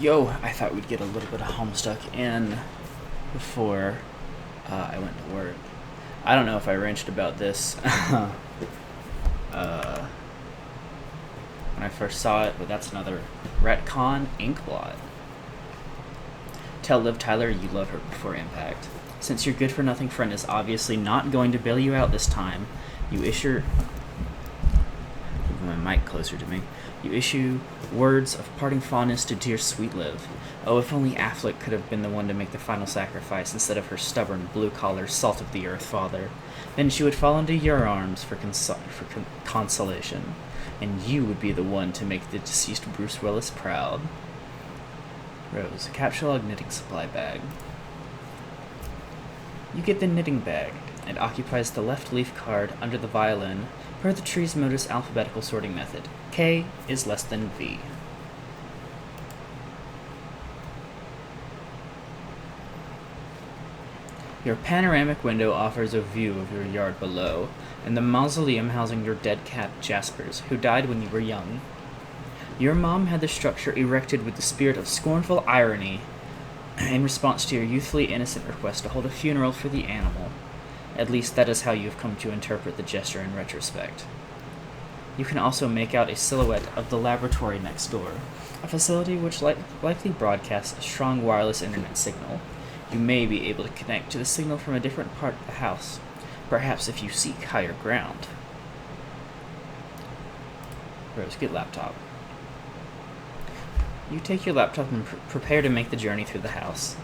Yo, I thought we'd get a little bit of Homestuck in before I went to work. I don't know if I wrenched about this when I first saw it, but that's another retcon inkblot. Tell Liv Tyler you love her before impact. Since your good-for-nothing friend is obviously not going to bail you out this time, you issue... Move my mic closer to me. You issue words of parting fondness to dear sweet Liv. Oh, if only Affleck could have been the one to make the final sacrifice instead of her stubborn, blue-collar, salt-of-the-earth father. Then she would fall into your arms for consolation, and you would be the one to make the deceased Bruce Willis proud. Rose, capsule knitting supply bag. You get the knitting bag. It occupies the left leaf card under the violin per the tree's modus alphabetical sorting method. K is less than V. Your panoramic window offers a view of your yard below, and the mausoleum housing your dead cat Jaspers, who died when you were young. Your mom had the structure erected with the spirit of scornful irony in response to your youthfully innocent request to hold a funeral for the animal. At least that is how you have come to interpret the gesture in retrospect. You can also make out a silhouette of the laboratory next door, a facility which likely broadcasts a strong wireless internet signal. You may be able to connect to the signal from a different part of the house, perhaps if you seek higher ground. Rose, get laptop. You take your laptop and prepare to make the journey through the house.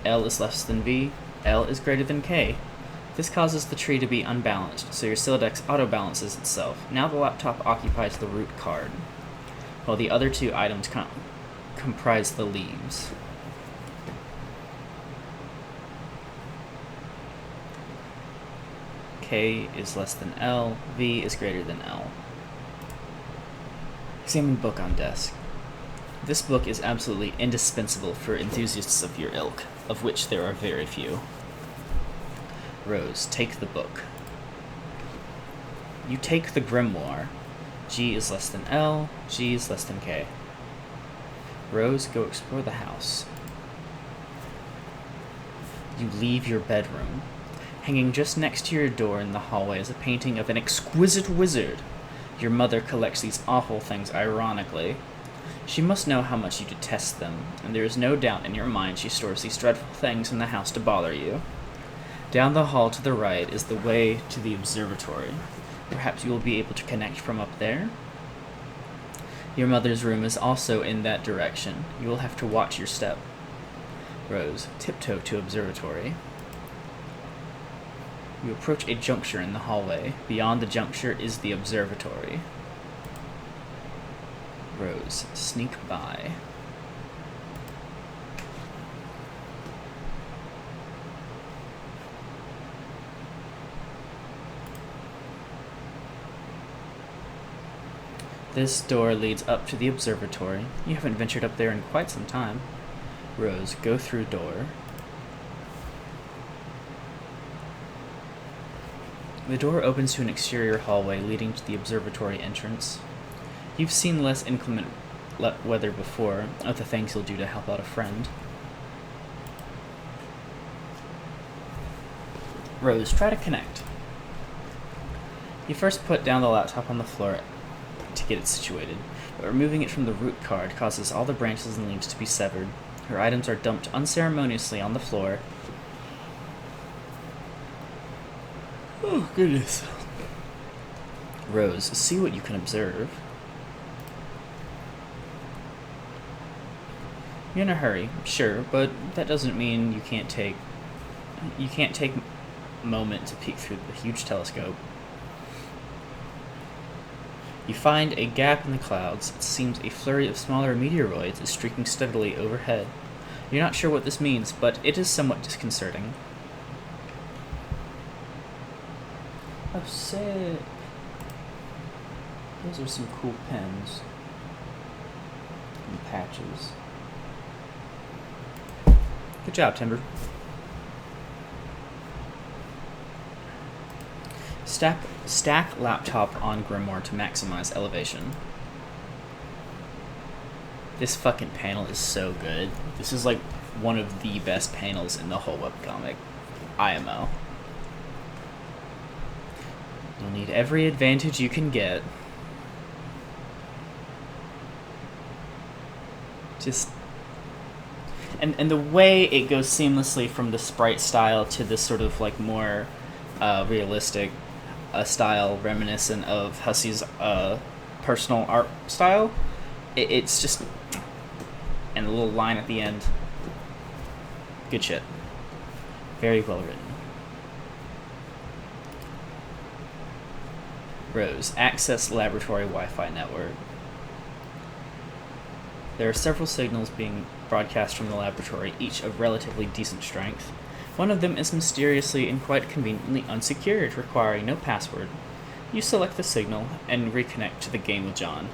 L is less than V, L is greater than K. This causes the tree to be unbalanced, so your Siladex auto-balances itself. Now the laptop occupies the root card, while the other two items comprise the leaves. K is less than L, V is greater than L. Examine book on desk. This book is absolutely indispensable for enthusiasts of your ilk, of which there are very few. Rose, take the book. You take the grimoire. G is less than L, G is less than K. Rose, go explore the house. You leave your bedroom. Hanging just next to your door in the hallway is a painting of an exquisite wizard. Your mother collects these awful things ironically. She must know how much you detest them, and there is no doubt in your mind she stores these dreadful things in the house to bother you. Down the hall to the right is the way to the observatory. Perhaps you will be able to connect from up there? Your mother's room is also in that direction. You will have to watch your step. Rose, tiptoe to observatory. You approach a juncture in the hallway. Beyond the juncture is the observatory. Rose, sneak by. This door leads up to the observatory. You haven't ventured up there in quite some time. Rose, go through door. The door opens to an exterior hallway leading to the observatory entrance. You've seen less inclement weather before, of the things you'll do to help out a friend. Rose, try to connect. You first put down the laptop on the floor to get it situated, but removing it from the root card causes all the branches and leaves to be severed. Her items are dumped unceremoniously on the floor. Oh, goodness. Rose, see what you can observe. You're in a hurry, sure, but that doesn't mean you can't take a moment to peek through the huge telescope. You find a gap in the clouds. It seems a flurry of smaller meteoroids is streaking steadily overhead. You're not sure what this means, but it is somewhat disconcerting. Oh, sick. Those are some cool pens. And patches. Good job, Timber. Stack laptop on grimoire to maximize elevation. This fucking panel is so good. This is like one of the best panels in the whole webcomic. IMO. You'll need every advantage you can get. Just... And the way it goes seamlessly from the sprite style to this sort of like more realistic style reminiscent of Hussey's personal art style. It's just... And the little line at the end. Good shit. Very well written. Rose. Access laboratory Wi-Fi network. There are several signals being broadcast from the laboratory, each of relatively decent strength. One of them is mysteriously and quite conveniently unsecured, requiring no password. You select the signal and reconnect to the game with John.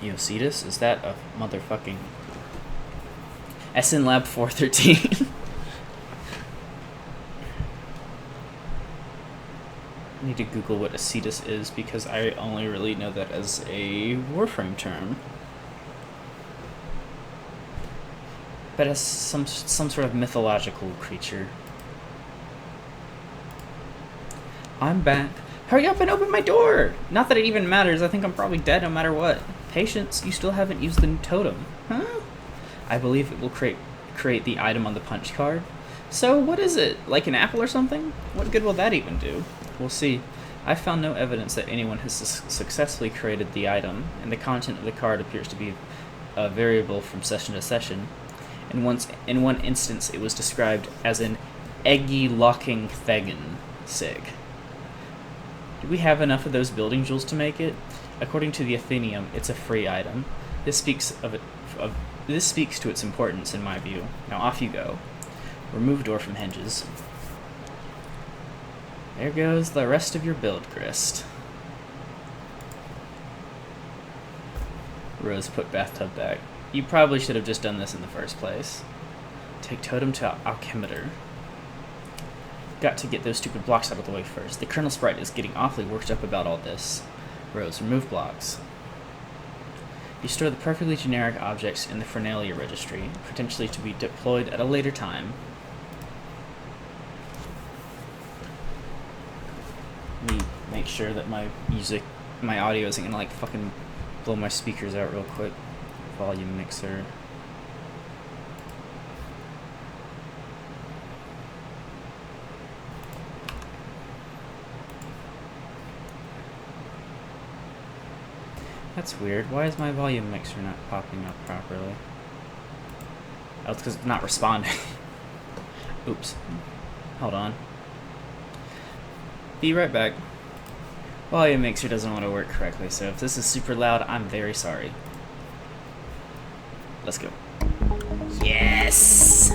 Eocitus? Is that a motherfucking... SN Lab 413? I need to Google what Acetus is, because I only really know that as a Warframe term. But as some sort of mythological creature. I'm back. Hurry up and open my door! Not that it even matters, I think I'm probably dead no matter what. Patience, you still haven't used the totem. Huh? I believe it will create the item on the punch card. So what is it? Like an apple or something? What good will that even do? We'll see. I found no evidence that anyone has successfully created the item, and the content of the card appears to be variable from session to session. In one instance, it was described as an eggy locking Thegan sig. Do we have enough of those building jewels to make it? According to the Athenium, it's a free item. This speaks to its importance, in my view. Now off you go. Remove door from hinges. There goes the rest of your build, Grist. Rose put bathtub back. You probably should have just done this in the first place. Take totem to alchemeter. Got to get those stupid blocks out of the way first. The Colonel Sprite is getting awfully worked up about all this. Rose, remove blocks. You store the perfectly generic objects in the Fernalia registry, potentially to be deployed at a later time. Let me make sure that my audio isn't gonna like fucking blow my speakers out real quick. Volume mixer. That's weird. Why is my volume mixer not popping up properly? Oh, it's because it's not responding. Oops. Hold on. Be right back. Volume mixer doesn't want to work correctly, so if this is super loud, I'm very sorry. Let's go. Yes!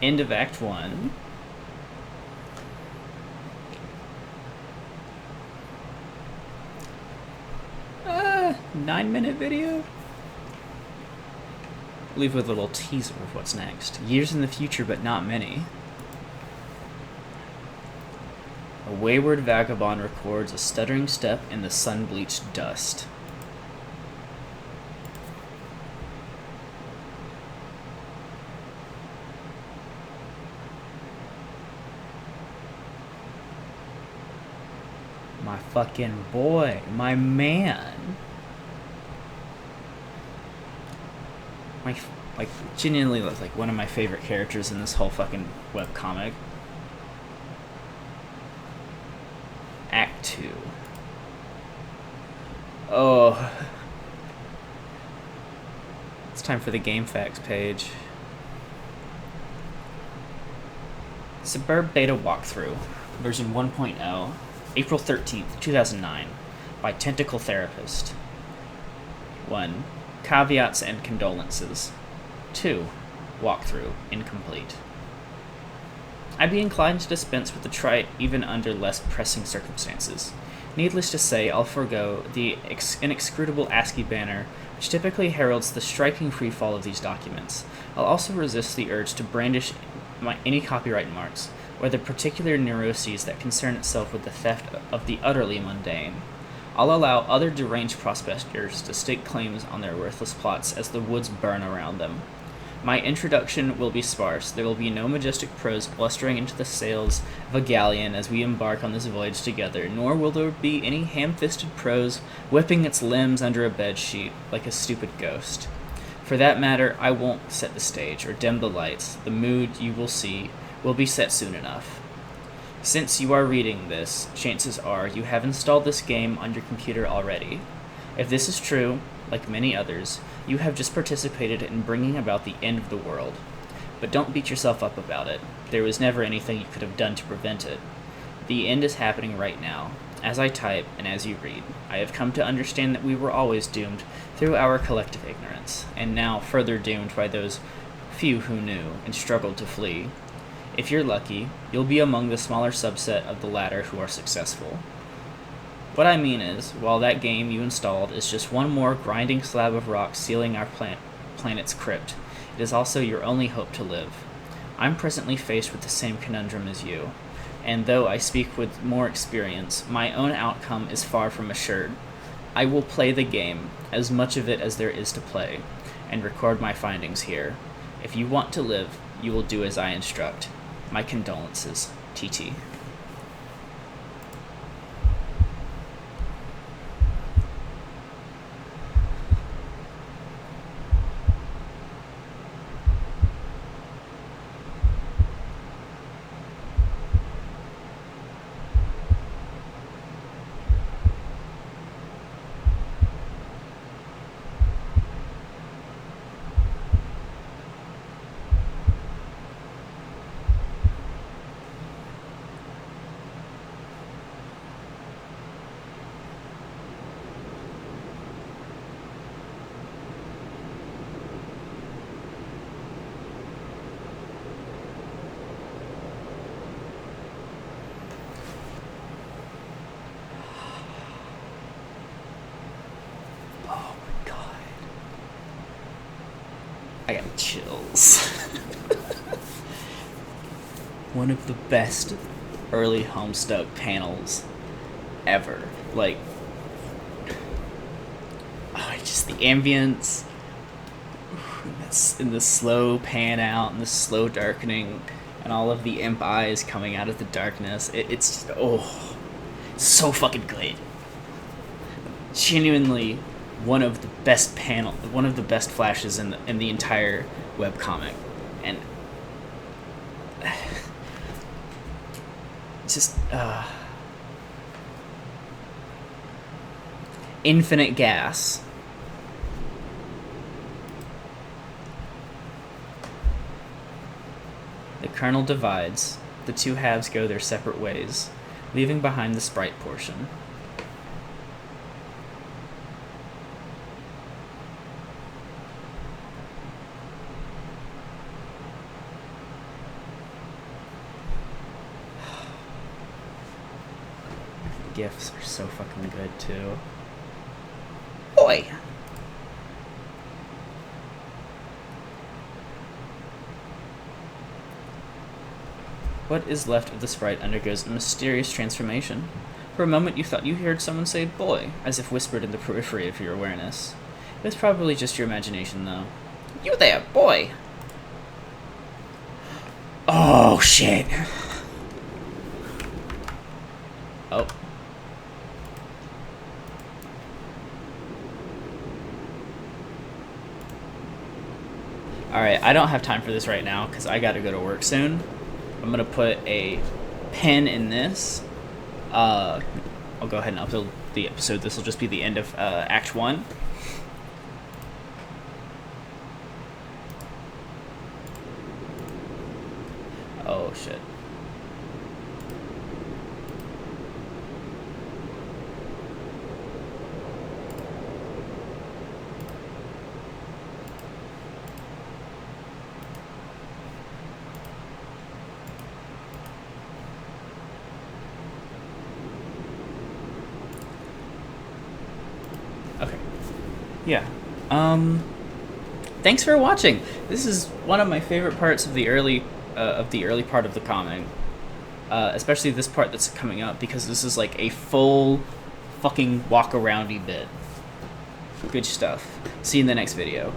End of Act 1. Uh, 9-minute video? Leave with a little teaser of what's next. Years in the future, but not many. A wayward vagabond records a stuttering step in the sun-bleached dust. My fucking boy, my man. Like genuinely like one of my favorite characters in this whole fucking webcomic. Act 2. Oh. It's time for the game facts page. Suburb Beta Walkthrough, version 1.0, April 13th, 2009, by Tentacle Therapist. 1. Caveats and condolences. 2. Walkthrough, incomplete. I'd be inclined to dispense with the trite even under less pressing circumstances. Needless to say, I'll forego the inexcrutable ASCII banner, which typically heralds the striking freefall of these documents. I'll also resist the urge to brandish any copyright marks, or the particular neuroses that concern itself with the theft of the utterly mundane. I'll allow other deranged prospectors to stake claims on their worthless plots as the woods burn around them. My introduction will be sparse. There will be no majestic prose blustering into the sails of a galleon as we embark on this voyage together, nor will there be any ham-fisted prose whipping its limbs under a bedsheet like a stupid ghost. For that matter, I won't set the stage or dim the lights. The mood you will see will be set soon enough. Since you are reading this, chances are you have installed this game on your computer already. If this is true, like many others, you have just participated in bringing about the end of the world. But don't beat yourself up about it. There was never anything you could have done to prevent it. The end is happening right now. As I type and as you read, I have come to understand that we were always doomed through our collective ignorance, and now further doomed by those few who knew and struggled to flee. If you're lucky, you'll be among the smaller subset of the latter who are successful. What I mean is, while that game you installed is just one more grinding slab of rock sealing our planet's crypt, it is also your only hope to live. I'm presently faced with the same conundrum as you, and though I speak with more experience, my own outcome is far from assured. I will play the game, as much of it as there is to play, and record my findings here. If you want to live, you will do as I instruct. My condolences, TT. I got chills. One of the best early Homestuck panels ever. Like, just the ambience, and the slow pan out, and the slow darkening, and all of the imp eyes coming out of the darkness. It's just, so fucking good. Genuinely one of the best flashes in the entire webcomic, and just infinite gas. The kernel divides, the two halves go their separate ways, leaving behind the sprite portion. GIFs are so fucking good too. Boy! What is left of the sprite undergoes a mysterious transformation. For a moment you thought you heard someone say boy, as if whispered in the periphery of your awareness. It was probably just your imagination though. You there, boy! Oh shit! Oh. Alright, I don't have time for this right now because I gotta go to work soon. I'm gonna put a pin in this. I'll go ahead and upload the episode. This will just be the end of Act 1. Oh, shit. Okay. Yeah. Thanks for watching. This is one of my favorite parts of the early part of the comic. Especially this part that's coming up, because this is like a full fucking walk aroundy bit. Good stuff. See you in the next video.